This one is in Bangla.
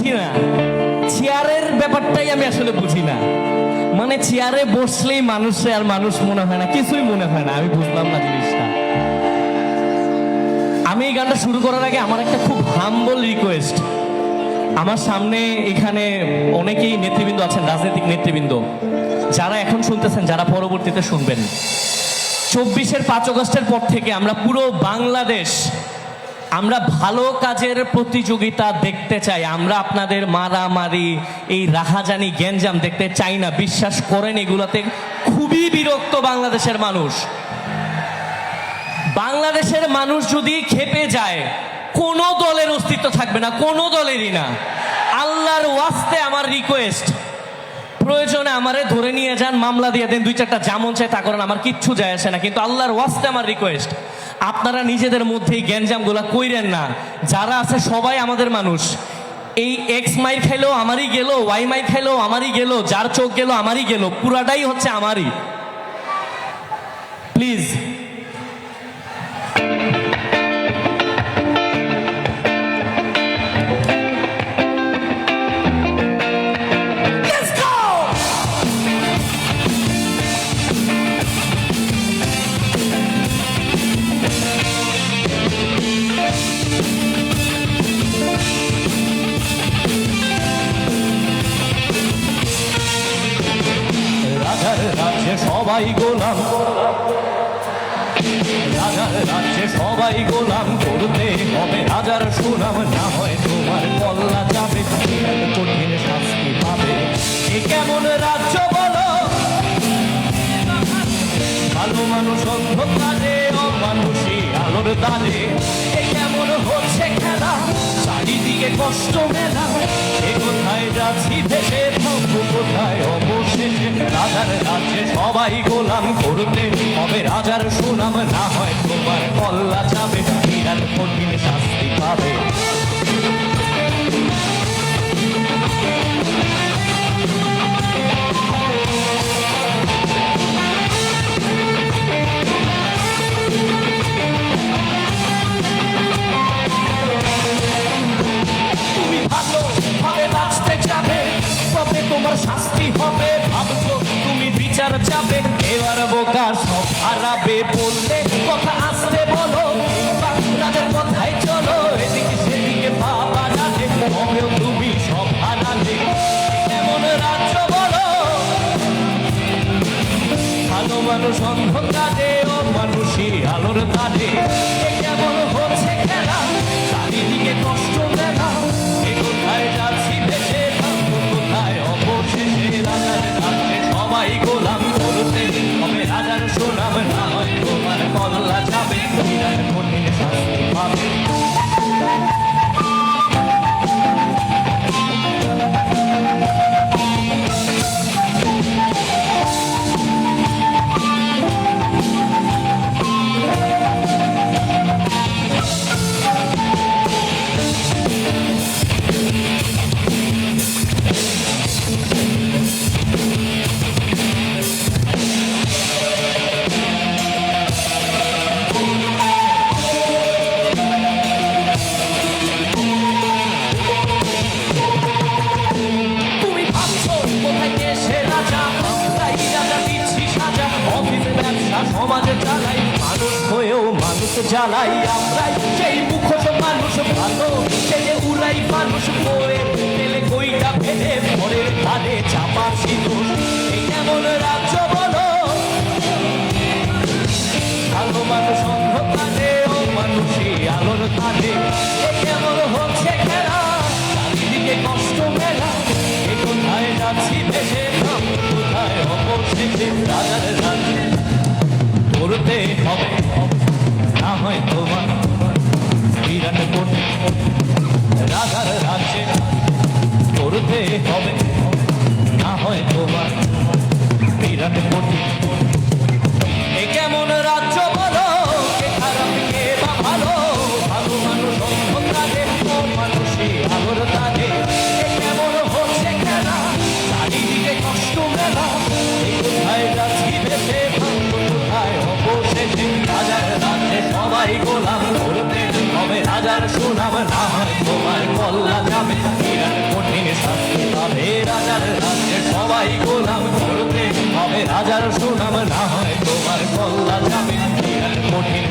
কি না, চেয়ারের ব্যাপারটাই আমি আসলে বুঝি না। মানে চেয়ারে বসলেই মানুষে আর মানুষ মনে হয় না, কিছুই মনে হয় না। আমি বুঝলাম না জিনিসটা। আমি এই গানটা শুরু করার আগে আমার একটা খুব হাম্বল রিকোয়েস্ট। আমার সামনে এখানে অনেকেই নেতৃবৃন্দ আছেন, রাজনৈতিক নেতৃবৃন্দ, যারা এখন শুনতেছেন, যারা পরবর্তীতে শুনবেন। 24-এর 5 আগস্টের পর থেকে আমরা পুরো বাংলাদেশ আমরা ভালো কাজের প্রতিযোগিতা দেখতে চাই। আমরা আপনাদের মারামারি, এই রাহাজানি, গ্যাঞ্জাম দেখতে চাই না। বিশ্বাস করেন, এগুলোতে খুবই বিরক্ত বাংলাদেশের মানুষ। বাংলাদেশের মানুষ যদি খেপে যায়, কোনো দলের অস্তিত্ব থাকবে না, কোনো দলেরই না। আল্লাহর ওয়াস্তে আমার রিকোয়েস্ট, প্রয়োজনে আমারে ধরে নিয়ে যান, মামলা দিয়ে দেন, 2-4টা যেমন চায় তা করেন, আমার কিচ্ছু যায় আসে না। কিন্তু আল্লাহর ওয়াস্তে আমার রিকোয়েস্ট, আপনারা নিজেদের মধ্যেই গ্যাঞ্জাম গুলা কইরেন না। যারা আছে সবাই আমাদের মানুষ। এই এক্স মাইর খাইলেও আমারই গেল, ওয়াই মাইর খাইলেও আমারই গেল, যার চোখ গেল আমারই গেল, পুরাটাই হচ্ছে আমারই। প্লিজ রাজ্যে সবাই গোলাম, রাজার রাজ্যে সবাই গোলাম, করতে হবে রাজার সুনাম, না হয় তোমার কল্লা যাবে, কঠিন শাস্তি পাবে। এ কেমন রাজ্য বলো, ভালো মানুষ অন্ধকারে, অমানুষী আলোর দানে। এ কেমন হচ্ছে খেলা, চারিদিকে কষ্ট মেলা, এ কোথায় যাচ্ছি ভেসে, থাকবো কোথায় অবশেষে। রাজার রাজ্যে সবাই গোলাম, করতে হবে রাজার সুনাম, না হয় তোমার কল্লা যাবে, বিরাট কঠিন শাস্তি পাবে। তোমার শাস্তি হবে, ভাবছো তুমি বিচার যাবে, এবার বোকা সব হারাবে, বললে কথা আসতে বলো, রাজার কথাই চলো, এদিকে সেদিকে বাবা রাজে, হবেও তুমি সব হারাবে। এমন রাজ্য বলো, ভালো মানুষ অন্ধকারে, ও মানুষই আলোর তারে। কেমন হচ্ছে খেলা, চারিদিকে কষ্ট মেলা, এ কোথায় যাচ্ছি ভেসে, সবাই গোলাম, করতে হবে রাজার সুনাম, না হয় তোমার কল্লা যাবে, বিরাট কঠিন শাস্তি পাবে। সমাজে চালাই, মানুষ হয়েও মানুষ জ্বালাই, আমরাই সেই মুখোশ মানুষ ভালো, সেই উড়াই মানুষ বয়ে পেলে কইটা ফেলে পরের ধারে চাপা সিঁদুর। এই এমন রাজ্য বলো, ভালো মানুষ অন্ধকারে, ও মানুষই আলোর ধারে। এ কেমন হচ্ছে খেলা, চারিদিকে কষ্ট মেলা, এ কোথায় যাচ্ছি ভেসে, কোথায় অবশেষে। রাজার রাজ্যে করতে হবে, না হয় তোমার বিরাট কঠিন, রাজার রাজ্যে করতে হবে, না হয় তোমার বিরাট কঠিন। এ কেমন রাজ্য বলো, কে খারাপ কে বা ভালো, ভালো মানুষ অন্ধকারে, ও মানুষই আলোর তারে। এ কেমন হচ্ছে খেলা, চারিদিকে কষ্ট মেলা, এই কোথায় যাচ্ছি ভেসে, কোথায় অবশেষে। রাজার রাজ্যে সবাই গোলাম, করতে হবে রাজার সুনাম, না হয় তোমার কল্লা যাবে, বিরাট রাজার রাজ্যে সবাই গোলাম করতে হবে রাজার সুনাম, না হয় তোমার কল্লা যাবে কঠিন